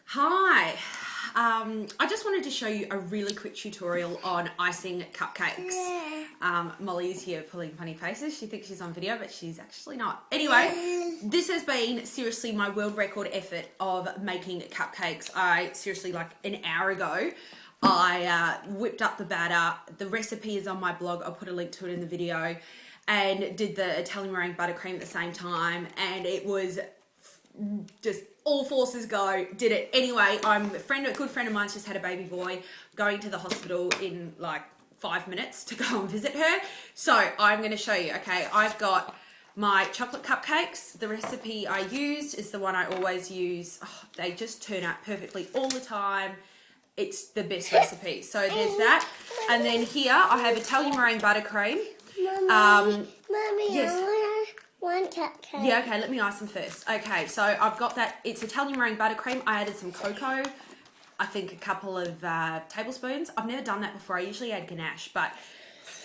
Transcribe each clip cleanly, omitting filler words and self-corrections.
Hi, I just wanted to show you a really quick tutorial on icing cupcakes. Molly's here pulling funny faces. She thinks she's on video, but she's actually not. Anyway, this has been seriously my world record effort of making cupcakes. Seriously, like an hour ago, I whipped up the batter. The recipe is on my blog. I'll put a link to it in the video. And did the Italian meringue buttercream at the same time. And it was just all forces go, did it. Anyway, a good friend of mine's just had a baby boy, going to the hospital in like 5 minutes to go and visit her. So I'm going to show you, okay, I've got my chocolate cupcakes. The recipe I used is the one I always use. Oh, they just turn out perfectly all the time. It's the best recipe. So there's that. And then here I have Italian meringue buttercream. Mommy, yes. One cupcake. Yeah, okay, let me ice them first. Okay, so I've got that. It's Italian meringue buttercream. I added some cocoa, I think a couple of tablespoons. I've never done that before. I usually add ganache, but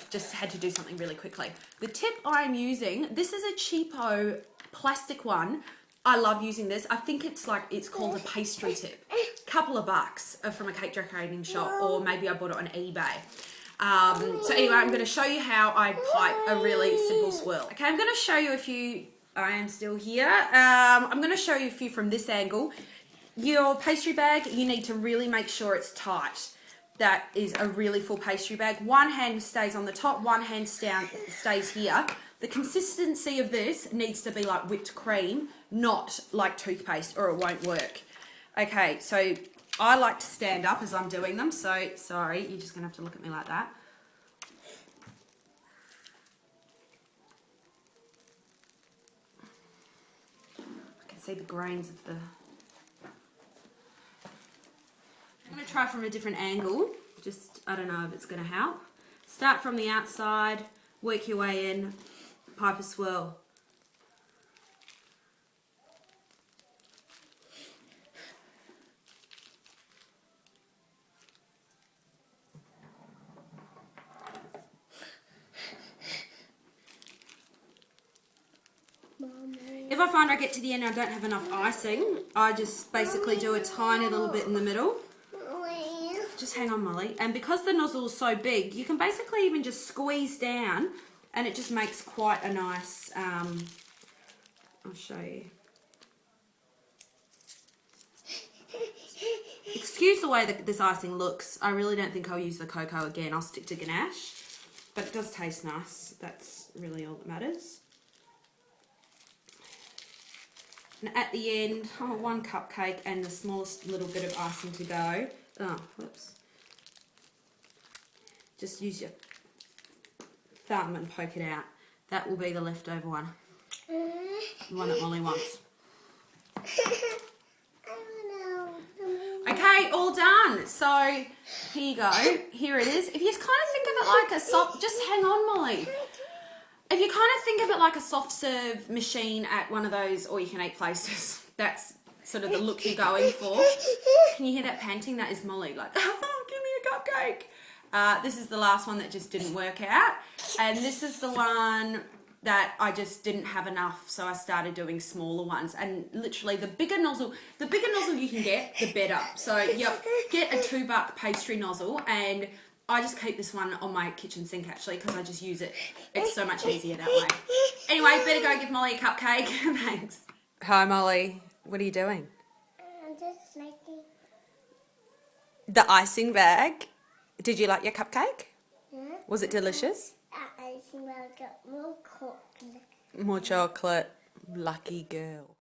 just had to do something really quickly. The tip I'm using, this is a cheapo plastic one. I love using this. I think it's called a pastry tip. Couple of bucks from a cake decorating shop, or maybe I bought it on eBay. So anyway, I'm going to show you how I pipe a really simple swirl. Okay, I'm going to show you a few. I am still here. I'm going to show you a few from this angle. Your pastry bag, you need to really make sure it's tight. That is a really full pastry bag. One hand stays on the top, one hand stays here. The consistency of this needs to be like whipped cream, not like toothpaste, or it won't work. Okay, so I like to stand up as I'm doing them, so sorry, you're just going to have to look at me like that. I can see the grains of the... I'm going to try from a different angle, I don't know if it's going to help. Start from the outside, work your way in, pipe a swirl. If I find I get to the end and I don't have enough icing, I just basically do a tiny little bit in the middle. Just hang on, Molly. And because the nozzle is so big, you can basically even just squeeze down and it just makes quite a nice, I'll show you. Excuse the way that this icing looks. I really don't think I'll use the cocoa again. I'll stick to ganache. But it does taste nice. That's really all that matters. And at the end, one cupcake and the smallest little bit of icing to go. Oh, whoops. Just use your thumb and poke it out. That will be the leftover one. The one that Molly wants. Okay, all done. So, here you go. Here it is. If you kind of think of it like a soft... Just hang on, Molly. If you kind of think of it like a soft serve machine at one of those all-you-can-eat places, that's sort of the look you're going for. Can you hear that panting? That is Molly, like, oh, give me a cupcake. This is the last one that just didn't work out. And this is the one that I just didn't have enough, so I started doing smaller ones. And literally, the bigger nozzle you can get, the better. So, yep, get a $2 pastry nozzle, and I just keep this one on my kitchen sink, actually, because I just use it. It's so much easier that way. Anyway, better go give Molly a cupcake. Thanks. Hi, Molly. What are you doing? I'm just making The icing bag. Did you like your cupcake? Yeah. Was it delicious? icing bag, got more chocolate. More chocolate. Lucky girl.